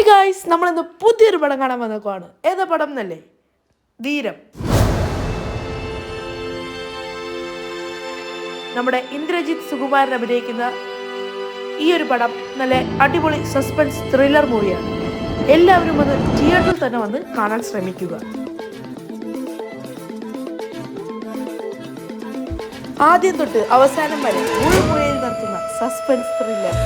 Hi guys, നമ്മളിന്ന് പുതിയൊരു പടം കാണാൻ വന്നേക്കുവാണ്. ഏതാ പടം എന്നല്ലേ? ധീരം. നമ്മുടെ ഇന്ദ്രജിത്ത് സുകുമാരൻ അഭിനയിക്കുന്ന ഈ ഒരു പടം നല്ല അടിപൊളി സസ്പെൻസ് ത്രില്ലർ മൂവിയാണ്. എല്ലാവരും വന്ന് തിയേറ്ററിൽ തന്നെ വന്ന് കാണാൻ ശ്രമിക്കുക. ആദ്യം തൊട്ട് അവസാനം വരെ മുഴുമുറയിൽ നിർത്തുന്ന സസ്പെൻസ് ത്രില്ലർ.